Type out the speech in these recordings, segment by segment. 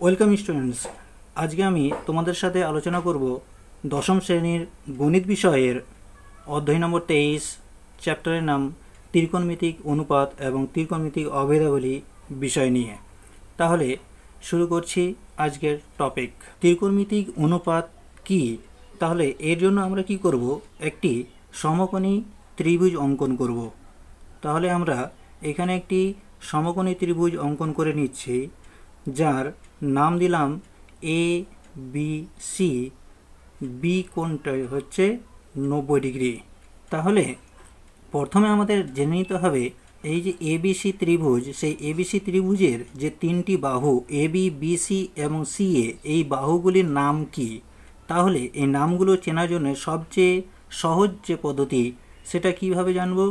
Welcome students. আজকে আমি তোমাদের সাথে আলোচনা করব দশম শ্রেণীর গণিত বিষয়ের অধ্যায় নম্বর 23, চ্যাপ্টারের নাম ত্রিকোণমিতিক অনুপাত এবং ত্রিকোণমিতিক অভেদাবলী বিষয় নিয়ে। তাহলে শুরু করছি আজকের টপিক। ত্রিকোণমিতিক অনুপাত কি? তাহলে এর জন্য আমরা কি করব, একটি সমকোণী ত্রিভুজ অঙ্কন করব। তাহলে আমরা এখানে একটি সমকোণী ত্রিভুজ অঙ্কন করে নিচ্ছি, যার নাম দিলাম এ বি সি। বি কোণটা হচ্ছে 90 ডিগ্রি। তাহলে প্রথমে আমাদের জেনে নিতে হবে এই যে এবিসি ত্রিভুজ, সেই এবিসি ত্রিভুজের যে তিনটি বাহু এ বি, বি সি এবং সি এ, এই বাহুগুলির নাম কি? তাহলে এই নামগুলো চেনার জন্য সবচেয়ে সহজ যে পদ্ধতি, সেটা কিভাবে জানবো?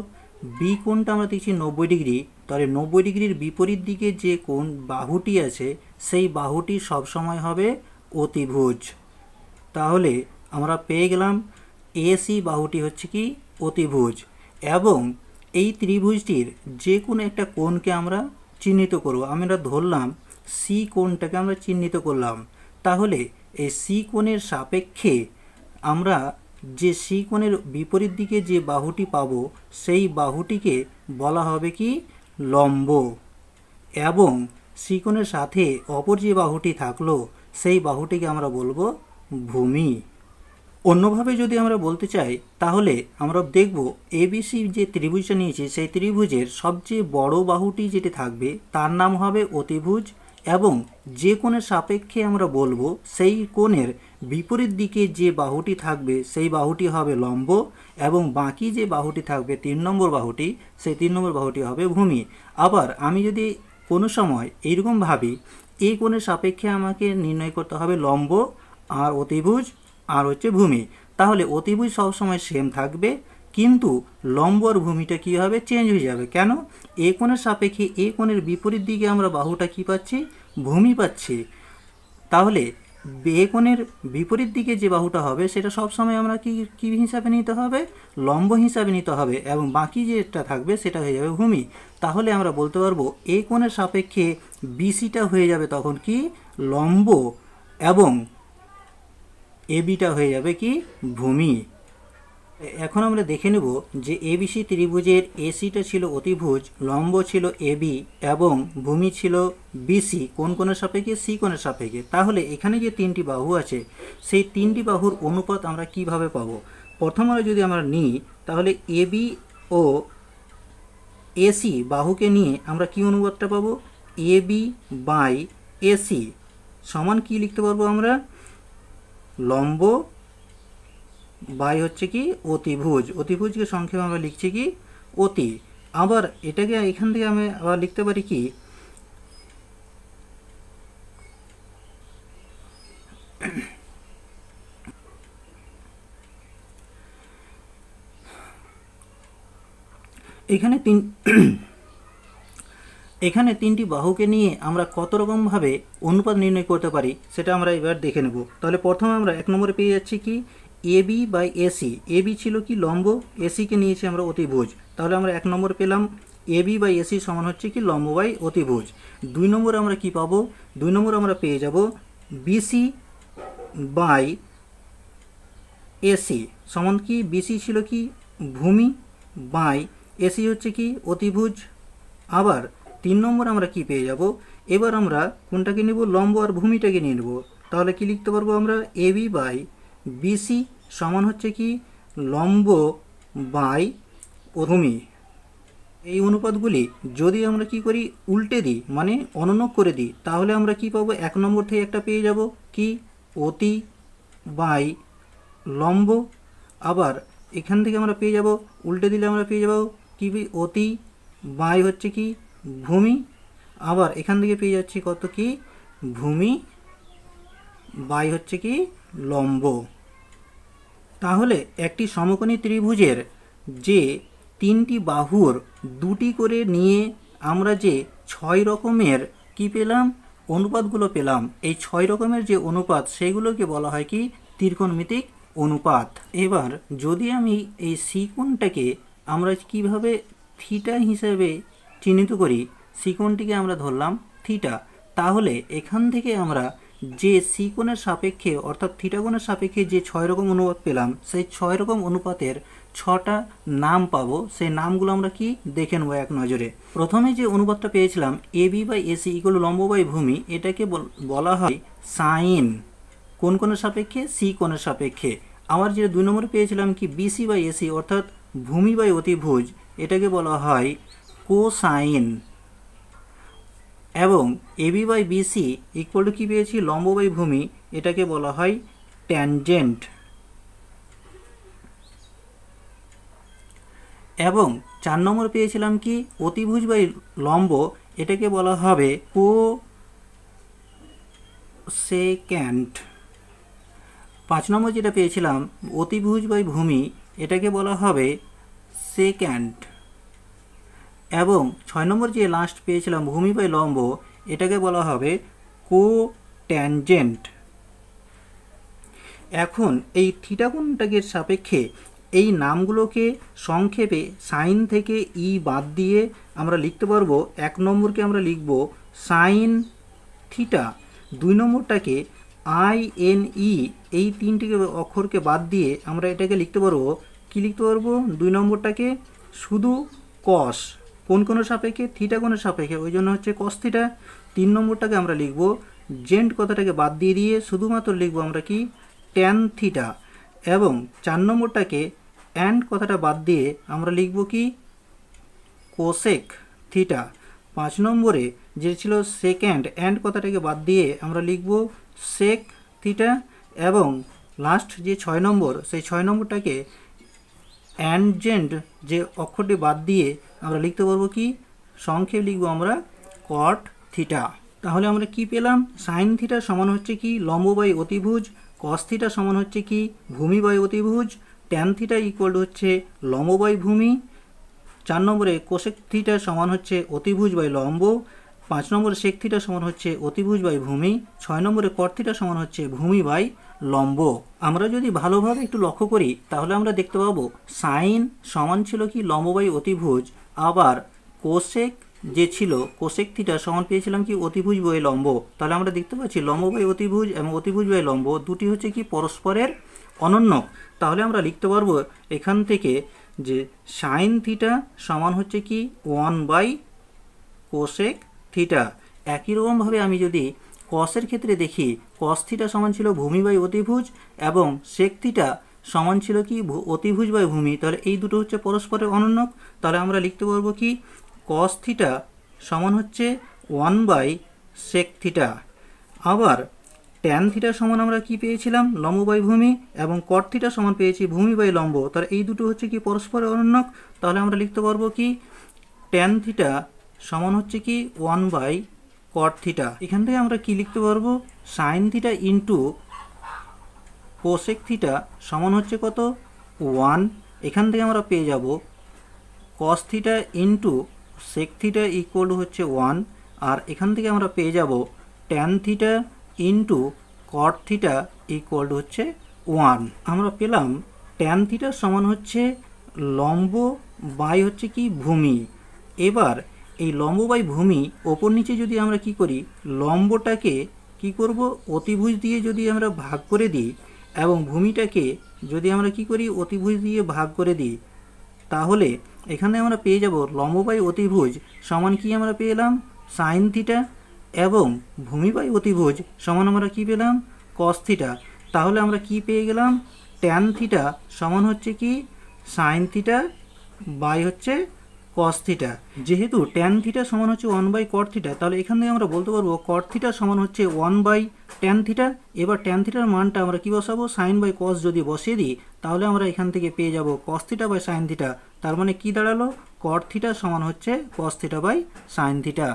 বি কোণটা আমরা দেখছি 90 ডিগ্রি, তাহলে 90 ডিগ্রির বিপরীত দিকে যে কোণ বাহুটি আছে সেই বাহুটি সবসময় হবে অতিভুজ। তাহলে আমরা পেয়ে গেলাম এসি বাহুটি হচ্ছে কি অতিভুজ, এবং এই ত্রিভুজটির যে কোনো একটা কোণকে আমরা চিহ্নিত করব। আমরা ধরলাম সি কোণটাকে আমরা চিহ্নিত করলাম। তাহলে এই সি কোণের সাপেক্ষে আমরা যে সি কোণের বিপরীত দিকে যে বাহুটি পাবো সেই বাহুটিকে বলা হবে কি লম্ব, এবং সি কোণের সাথে অপর যে বাহুটি থাকলো সেই বাহুটিকে আমরা বলবো ভূমি। অন্যভাবে যদি আমরা বলতে চাই, তাহলে আমরা দেখব এবিসি যে ত্রিভুজটা নিয়েছি সেই ত্রিভুজের সবচেয়ে বড় বাহুটি যেটি থাকবে তার নাম হবে অতিভুজ, এবং যে কোণের সাপেক্ষে আমরা বলবো সেই কোণের বিপরীত দিকে যে বাহুটি থাকবে সেই বাহুটি হবে লম্ব, এবং বাকি যে বাহুটি থাকবে 3 নম্বর বাহুটি, সেই 3 নম্বর বাহুটি হবে ভূমি। আবার আমি যদি কোনো সময় এইরকম ভাবি, এই কোণের সাপেক্ষে আমাকে নির্ণয় করতে হবে লম্ব আর অতিভুজ আর হচ্ছে ভূমি, তাহলে অতিভুজ সবসময় সেম থাকবে, কিন্তু লম্ব আর ভূমিটা কী হবে, চেঞ্জ হয়ে যাবে। কেন? এ কোণের সাপেক্ষে এ কোণের বিপরীত দিকে আমরা বাহুটা কি পাচ্ছি, ভূমি পাচ্ছি। তাহলে এ কোণের বিপরীত দিকে যে বাহুটা হবে সেটা সবসময় আমরা কি হিসাবে নিতে হবে, লম্ব হিসাবে নিতে হবে, এবং বাকি যেটা থাকবে সেটা হয়ে যাবে ভূমি। তাহলে আমরা বলতে পারবো এ কোণের সাপেক্ষে বিসিটা হয়ে যাবে তখন কি লম্ব, এবং এবিটা হয়ে যাবে কি ভূমি। এখন আমরা দেখে নেব যে এবিসি ত্রিভুজের এসিটা ছিল অতিভুজ, লম্ব ছিল এবি এবং ভূমি ছিল বিসি। কোন কোণের সাপেক্ষে? সি কোণের সাপেক্ষে। তাহলে এখানে যে তিনটি বাহু আছে সেই তিনটি বাহুর অনুপাত আমরা কিভাবে পাবো? প্রথমে যদি আমরা নিই, তাহলে এবি ও এসি বাহুকে নিয়ে আমরা কি অনুপাতটা পাবো, এবি বাই এসি সমান কি লিখতে পারবো আমরা, লম্ব বাই হচ্ছে কি অতিভুজ। অতিভুজকে সংক্ষেপে আমরা লিখছি কি অতি। আবার এটাকে এখান থেকে আমি আবার লিখতে পারি কি, এখানে তিনটি বাহুকে নিয়ে আমরা কত রকমভাবে অনুপাত নির্ণয় করতে পারি সেটা আমরা এবার দেখে নেব। তাহলে প্রথমে আমরা 1 নম্বরে পেয়ে যাচ্ছি কি এবি বাই এসি। এবি ছিল কি লম্ব, এসিকে নিয়েছি আমরা অতিভুজ। তাহলে আমরা 1 নম্বর পেলাম এবি বাই এসি সমান হচ্ছে কি লম্ব বাই অতিভুজ। 2 নম্বরে আমরা কি পাবো, 2 নম্বরে আমরা পেয়ে যাব বিসি বাই এসি সমান কি, বিসি ছিল কি ভূমি বাই এসি হচ্ছে কি অতিভুজ। আবার 3 নম্বর আমরা কি পেয়ে যাব, এবার আমরা কোনটাকে নেব, লম্ব আর ভূমিটাকে নিয়ে নেব। তাহলে কি লিখতে পারবো আমরা, এবি বাই বিসি সমান হচ্ছে কি লম্ব বাই ভূমি। এই অনুপাতগুলি যদি আমরা কি করি উল্টে দিই, মানে অনুনক করে দিই, তাহলে আমরা কি পাবো, 1 নম্বর থেকে একটা পেয়ে যাব কি অতি বাই লম্ব। আবার এখান থেকে আমরা পেয়ে যাব, উল্টে দিলে আমরা পেয়ে যাব কি অতি বাই হচ্ছে কি ভূমি। আবার এখান থেকে পেয়ে যাচ্ছি কত কি ভূমি বাই হচ্ছে কি লম্ব। তাহলে একটি সমকোণী ত্রিভুজের যে তিনটি বাহুর দুটি করে নিয়ে আমরা যে 6 রকমের কি পেলাম, অনুপাতগুলো পেলাম, এই 6 রকমের যে অনুপাত সেইগুলোকে বলা হয় কি ত্রিকোণমিতিক অনুপাত। এবার যদি আমি এই সি কোণটাকে আমরা কিভাবে থিটা হিসেবে চিহ্নিত করি, সি কোণটিকে আমরা ধরলাম থিটা, তাহলে এখান থেকে আমরা যে সি কোণের সাপেক্ষে অর্থাৎ থিটা কোণের সাপেক্ষে যে 6 রকম অনুপাত পেলাম, সেই 6 রকম অনুপাতের 6টা নাম পাবো। সেই নামগুলো আমরা কি দেখে নেবো এক নজরে। প্রথমে যে অনুপাতটা পেয়েছিলাম এবি বাই এসি ইকুয়াল লম্ব বাই ভূমি, এটাকে বলা হয় সাইন। কোন কোণের সাপেক্ষে? সি কোণের সাপেক্ষে। আবার যে 2 নম্বরে পেয়েছিলাম কি বিসি বাই এসি অর্থাৎ ভূমি বাই অতিভুজ, এটাকে বলা হয় কোসাইন। এবং AB by BC equal to কী পেয়েছি? লম্ব বাই ভূমি, এটাকে বলা হয় ট্যানজেন্ট। এবং 4 নম্বর পেয়েছিলাম কি অতিভুজ বাই লম্ব, এটাকে বলা হবে কোসেক্যান্ট। 5 নম্বর যেটা পেয়েছিলাম অতিভুজ বাই ভূমি, এটাকে বলা হবে সেক্যান্ট। এবং 6 নম্বর যে লাস্ট পেয়েছিলাম ভূমি বাই লম্ব, এটাকে বলা হবে কোট্যানজেন্ট। এখন এই থিটা কোণটাকে সাপেক্ষে এই নামগুলোকে সংক্ষেপে সাইন থেকে ই বাদ দিয়ে আমরা লিখতে পারবো। 1 নম্বরকে আমরা লিখব সাইন থিটা, 2 নম্বরটাকে INE, এই 3টি অক্ষরকে বাদ দিয়ে আমরা এটাকে লিখতে পারবো। কি লিখতে পারবো? 2 নম্বরটাকে শুধু কস, কোন কোণের সাপেক্ষে? থিটা কোণের সাপেক্ষে, ওই জন্য হচ্ছে কস থিটা। 3 নম্বরটাকে আমরা লিখব জেন্ট কথাটাকে বাদ দিয়ে দিয়ে শুধুমাত্র লিখবো আমরা কি ট্যান থিটা। এবং 4 নম্বরটাকে অ্যান্ড কথাটা বাদ দিয়ে আমরা লিখব কি কোসেক থিটা। 5 নম্বরে যে ছিল সেকেন্ড, অ্যান্ড কথাটাকে বাদ দিয়ে আমরা লিখব সেক থিটা। এবং লাস্ট যে 6 নম্বর, সেই 6 নম্বরটাকে অ্যানজেন্ট যে অক্ষরটি বাদ দিয়ে আমরা লিখতে পারবো কি সংক্ষেপ লিখবো আমরা কট থিটা। তাহলে আমরা কি পেলাম? সাইন থিটা সমান হচ্ছে কি লম্ব বাই অতিভুজ, কস থিটা সমান হচ্ছে কি ভূমি বাই অতিভুজ, ট্যান থিটা ইকুয়াল হচ্ছে লম্ব বাই ভূমি। 4 নম্বরে কোসেক থিটা সমান হচ্ছে অতিভুজ বাই লম্ব, 5 নম্বরে সেক থিটা সমান হচ্ছে অতিভুজ বাই ভূমি, 6 নম্বরে কট থিটা সমান হচ্ছে ভূমি বাই লম্ব। আমরা যদি ভালোভাবে একটু লক্ষ্য করি তাহলে আমরা দেখতে পাবো সাইন সমান ছিল কি লম্ব বাই অতিভুজ, আবার কোসেক যে ছিল কোসেক থিটা সমান পেয়েছিলাম কি অতিভুজ বাই লম্ব। তাহলে আমরা দেখতে পাচ্ছি লম্ব বাই অতিভুজ এবং অতিভুজ বাই লম্ব দুটি হচ্ছে কি পরস্পরের অনন্য। তাহলে আমরা লিখতে পারবো এখান থেকে যে সাইন থিটা সমান হচ্ছে কি 1 বাই কোসেক থিটা। একই রকমভাবে আমি যদি কসের ক্ষেত্রে দেখি, কস থিটা সমান ছিল ভূমি বাই অতিভুজ এবং সেক থিটা সমান ছিল কি অতিভুজ বাই ভূমি। তাহলে এই দুটো হচ্ছে পরস্পরের অনন্য। তাহলে আমরা লিখতে পারবো কি কস থিটা সমান হচ্ছে 1 বাই সেক থিটা। আবার ট্যান থিটা সমান আমরা কি পেয়েছিলাম? লম্ব বাই ভূমি, এবং কট থিটা সমান পেয়েছি ভূমি বাই লম্ব। তাহলে এই দুটো হচ্ছে কি পরস্পরের অনন্য। তাহলে আমরা লিখতে পারবো কি ট্যান থিটা সমান হচ্ছে কি 1 বাই কট থিটা। এখান থেকে আমরা কি লিখতে পারবো? Sine theta into cosec theta সমান হচ্ছে কত? 1। এখান থেকে আমরা পেয়ে যাব cos theta into sec theta equal হচ্ছে 1। আর এখান থেকে আমরা পেয়ে যাব tan theta into cot theta equal হচ্ছে 1। আমরা পেলাম ট্যান থিটা সমান হচ্ছে লম্ব বাই হচ্ছে কি ভূমি। এবার এই লম্ব বাই ভূমি ওপর নিচে যদি আমরা কি করি, লম্বটাকে কি করব অতিভুজ দিয়ে যদি আমরা ভাগ করে দিই এবং ভূমিটাকে যদি আমরা কি করি অতিভুজ দিয়ে ভাগ করে দিই, তাহলে এখানে আমরা পেয়ে যাব লম্ব বাই অতিভুজ সমান কি আমরা পেলাম সাইন থিটা, এবং ভূমি বাই অতিভুজ সমান আমরা কি পেলাম কস থিটা। তাহলে আমরা কি পেয়ে গেলাম? ট্যান থিটা সমান হচ্ছে কি সাইন থিটা বাই হচ্ছে কস থিটা। যেহেতু ট্যান থিটা সমান হচ্ছে 1 বাই কট থিটা, তাহলে এখান থেকে আমরা বলতে পারবো কট থিটা সমান হচ্ছে 1 বাই ট্যান থিটা। এবার ট্যান থিটার মানটা আমরা কি বসাবো? সাইন বাই কস যদি বসিয়ে দিই তাহলে আমরা এখান থেকে পেয়ে যাব cos theta by sine theta. তার মানে কি দাঁড়ালো? কট থিটা সমান হচ্ছে cos theta by sine theta.